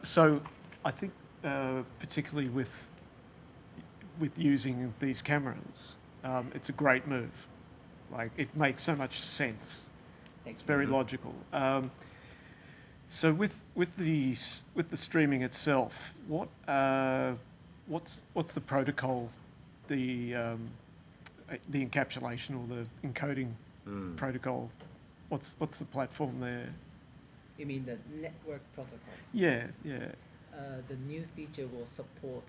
So I think particularly with using these cameras, it's a great move. Like, it makes so much sense. It's very logical. So with the streaming itself, what's the protocol, the encapsulation or the encoding protocol? What's the platform there? You mean the network protocol? Yeah. The new feature will support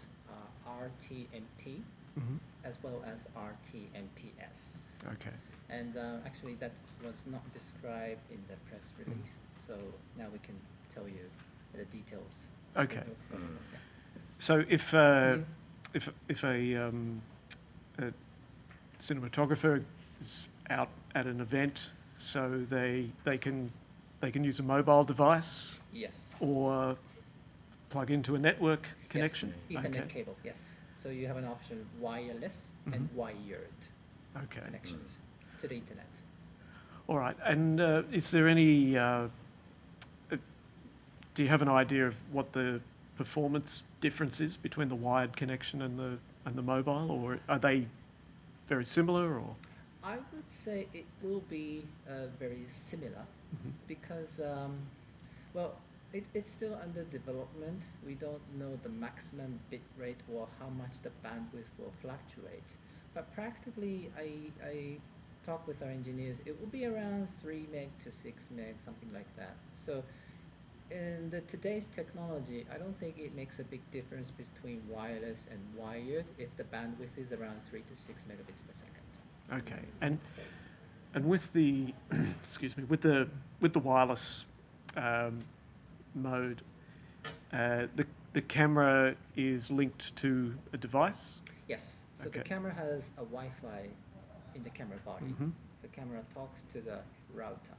RTMP as well as RTMPS. Okay. And actually that was not described in the press release, so now we can tell you the details. Okay. Yeah. So if a cinematographer is out at an event, so they can use a mobile device. Yes. Or plug into a network connection. Yes, Ethernet cable. Yes. So you have an option wireless and wired connections to the internet. All right. And is there any? Do you have an idea of what the performance difference is between the wired connection and the mobile, or are they very similar? Or I would say it will be very similar because, well, it's still under development. We don't know the maximum bit rate or how much the bandwidth will fluctuate. But practically, I talk with our engineers, it will be around 3 meg to 6 meg, something like that. So in today's technology, I don't think it makes a big difference between wireless and wired if the bandwidth is around 3 to 6 megabits per second. okay. And with the excuse me, with the wireless mode, the camera is linked to a device? Yes. So the camera has a Wi-Fi in the camera body. The camera talks to the router.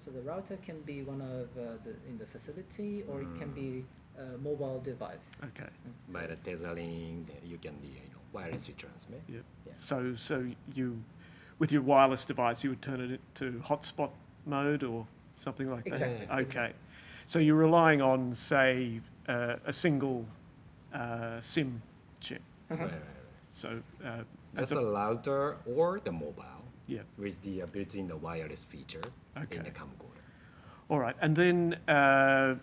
So the router can be one of in the facility, or it can be a mobile device. Okay. By the tethering, you can be wirelessly transmit. Yep. Yeah. So you, with your wireless device, you would turn it to hotspot mode or something like that? Exactly. Okay. Exactly. So you're relying on, say, a single SIM chip. Right. So That's a router or the mobile. Yeah. With the built-in the wireless feature in the camcorder. All right, and then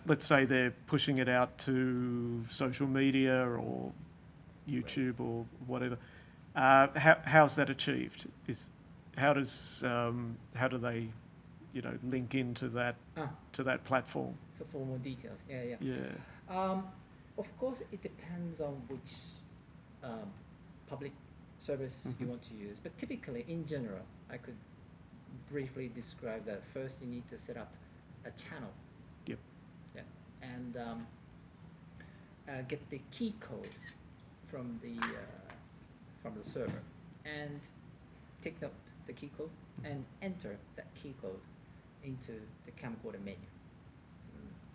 let's say they're pushing it out to social media or YouTube or whatever. How's that achieved? How do they, link into that platform? So for more details, yeah. Yeah. Of course, it depends on which public service you want to use. But typically, in general, I could briefly describe that first you need to set up a channel. Yep. Yeah. And get the key code from the server, and take note the key code and enter that key code into the camcorder menu.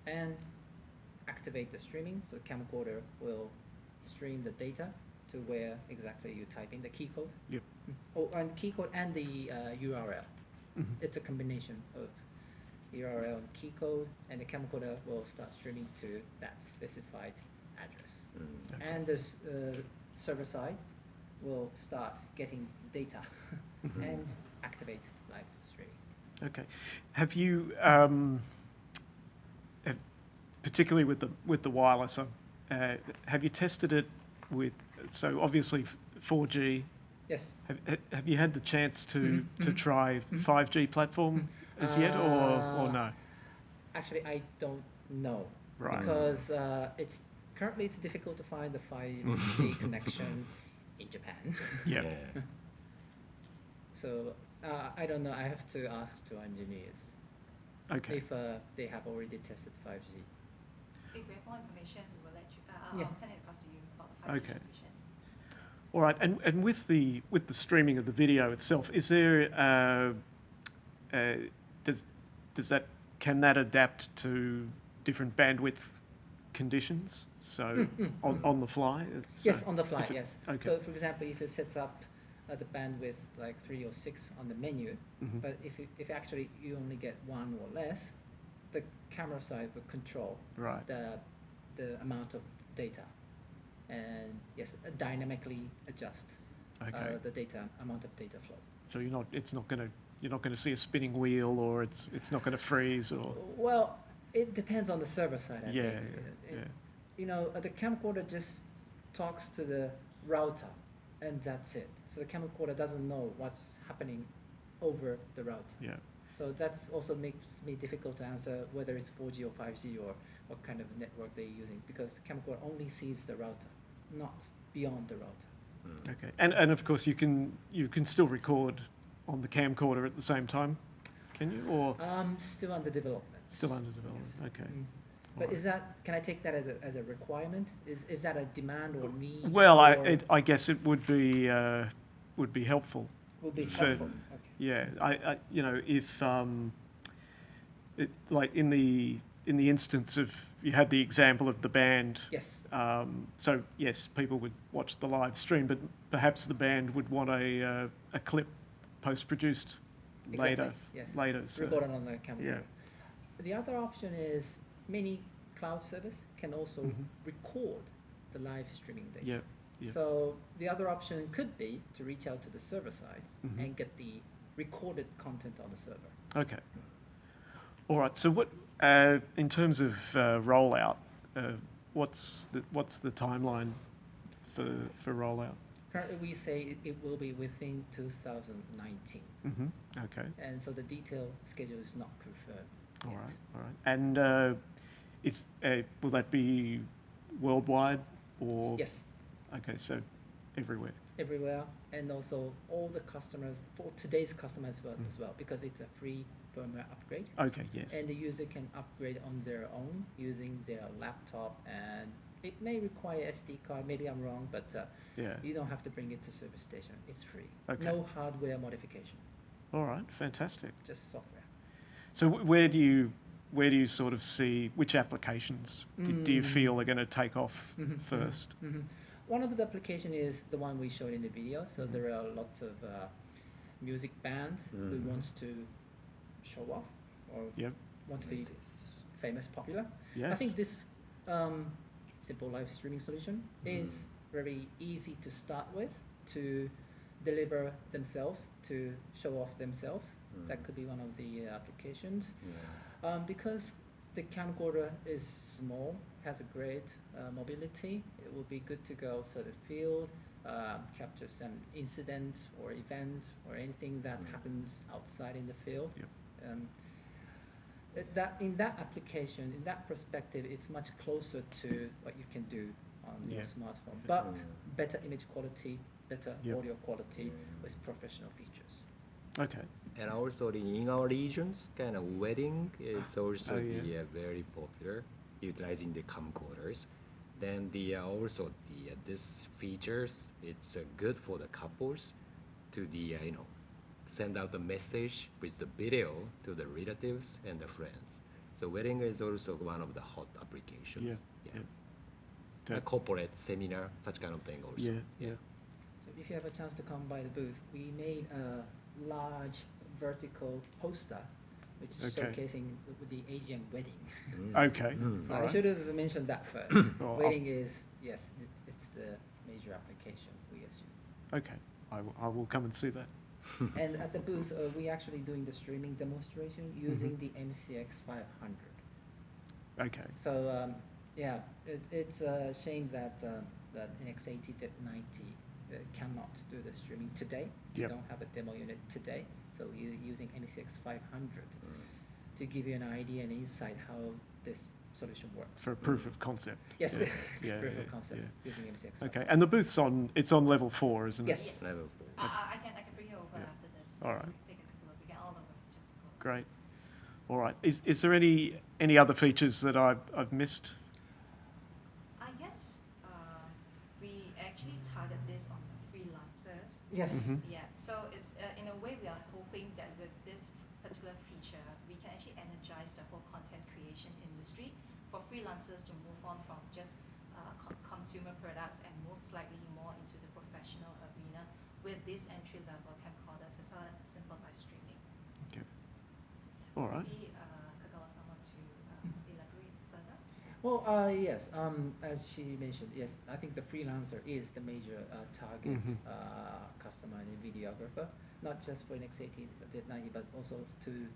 And activate the streaming, so the camcorder will stream the data to where exactly you type in the key code. Yep. Oh, and key code and the URL. It's a combination of URL and key code, and the camcorder will start streaming to that specified address. Okay. And the server side will start getting data and activate live streaming. Okay. Have you, particularly with the wireless, have you tested it with? So obviously 4G. Yes. Have you had the chance to try 5G platform as yet, or no? Actually, I don't know. Right. Because it's difficult to find the 5G connection in Japan. Yeah. So I don't know. I have to ask to engineers. Okay. If they have already tested 5G. If we have more information, we will let you. I'll send it across to you about the 5G transition. All right, and with the streaming of the video itself, is there can that adapt to different bandwidth conditions? So on the fly. Yes, on the fly. Yes. Okay. So for example, if it sets up the bandwidth like 3 or 6 on the menu, but if actually you only get 1 or less, the camera side will control Right. the amount of data, and yes, dynamically adjust Okay. the data amount of data flow. So you're not gonna see a spinning wheel, or it's not gonna freeze, or Well, it depends on the server side. I yeah, think. yeah, You know, the camcorder just talks to the router, and that's it. So the camcorder doesn't know what's happening over the router. yeah. So that's also makes me difficult to answer whether it's 4G or 5G or what kind of network they're using, because the camcorder only sees the router, not beyond the router. Okay. And of course you can still record on the camcorder at the same time, can you? Or Still under development. still under development? Okay. But Alright. is that, can I take that as a requirement? Is that a demand or need? Well, or I guess it would be helpful. will be for- helpful? Okay. Yeah, I you know, if like in the instance of, you had the example of the band. Yes. So yes, people would watch the live stream, but perhaps the band would want a clip post-produced later. Exactly, yes. Later. So, Recorded on the camcorder. yeah. The other option is many cloud service can also Mhm. record the live streaming data. Yeah. Yeah. So the other option could be to reach out to the server side Mhm. and get the recorded content on the server. Okay. All right. So what, in terms of rollout, what's the timeline for rollout? Currently, we say it will be within 2019, Okay. and so the detailed schedule is not confirmed All yet. right. All right. And will that be worldwide or? Yes, Okay. So everywhere. everywhere, and also all the customers, for today's customers as well, because it's a free firmware upgrade. Okay. Yes. And the user can upgrade on their own using their laptop, and it may require SD card, maybe I'm wrong, but Yeah. you don't have to bring it to service station. It's free. Okay. No hardware modification, All right. Fantastic. just software. So where do you sort of see which applications do you feel are going to take off Mhm, first? mhm. One of the application is the one we showed in the video. So Mhm. there are lots of music bands who wants to show off or Yep. want to be famous, popular. Yes. I think this simple live streaming solution is very easy to start with, to deliver themselves, to show off themselves. That could be one of the applications. Because the camcorder is small, has a great mobility, it will be good to go to the field, capture some incidents or events or anything that happens outside in the field. Yep. In that application, in that perspective, it's much closer to what you can do on your Yeah. smartphone, but better image quality, better Yep. audio quality with professional features. Okay. And also in our regions, kind of wedding is also Oh, yeah. very popular, utilizing the camcorders. Then also this features, it's good for the couples to send out the message with the video to the relatives and the friends. So wedding is also one of the hot applications. Yeah. A corporate seminar, such kind of thing also. Yeah. Yeah. So if you have a chance to come by the booth, we made a large vertical poster which is Okay. showcasing the Asian wedding. Okay. So All I right. should have mentioned that first. Well, Wedding is, yes, it's the major application, we assume. Okay. I will come and see that. And at the booth, we actually doing the streaming demonstration using the MCX 500. Okay. So yeah, it's a shame that that NX80 cannot do the streaming today. You Yep. don't have a demo unit today, so you're using MCX 500 to give you an idea and insight how this solution works. For a proof of concept. Yes, Yeah. Yeah, proof yeah, of concept yeah. using MCX. Okay. And the booth's it's on level 4, isn't it? Yes. Yes. Level 4. I can bring you over Yeah. after this. All right. Take a quick look. We can all of them. Just go. Great. All right. Is there any other features that I've missed? I guess we actually target this on the freelancers. Yes. Mhm. Yeah, so it's in a way we are hoping that with this particular feature, we can actually energize the whole content creation industry for freelancers to move on from just consumer products and move slightly more into the professional arena with this entry-level camcorders as well as the simple live streaming. Okay. Yeah, so All right. maybe Kagawa-sama to Well, yes. As she mentioned, yes, I think the freelancer is the major target Mhm. customer and videographer, not just for NX80 but Z90, but also to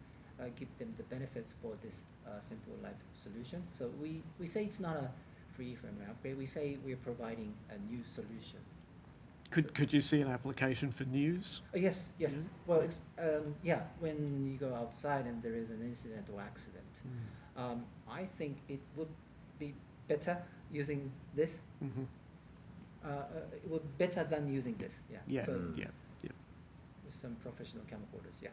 give them the benefits for this simple life solution. So we say it's not a free firmware upgrade. We say we're providing a new solution. Could you see an application for news? Yes, yes. Yeah. Well, yeah. When you go outside and there is an incident or accident, I think it would be better using this. Mhm. It would better than using this. Yeah. Yeah, So yeah, yeah. with some professional camcorders. Yeah.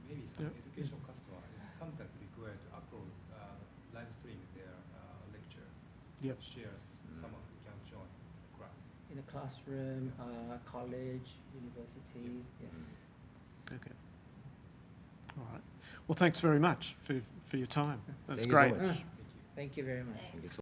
Maybe some Yeah. education customer is sometimes required to upload live stream their lecture. Yep. Shares someone who can join class. In a classroom, college, university. Yes. Okay. All right. Well, thanks very much for your time. That's Thank you so great. much. Thank you very much. Thank you so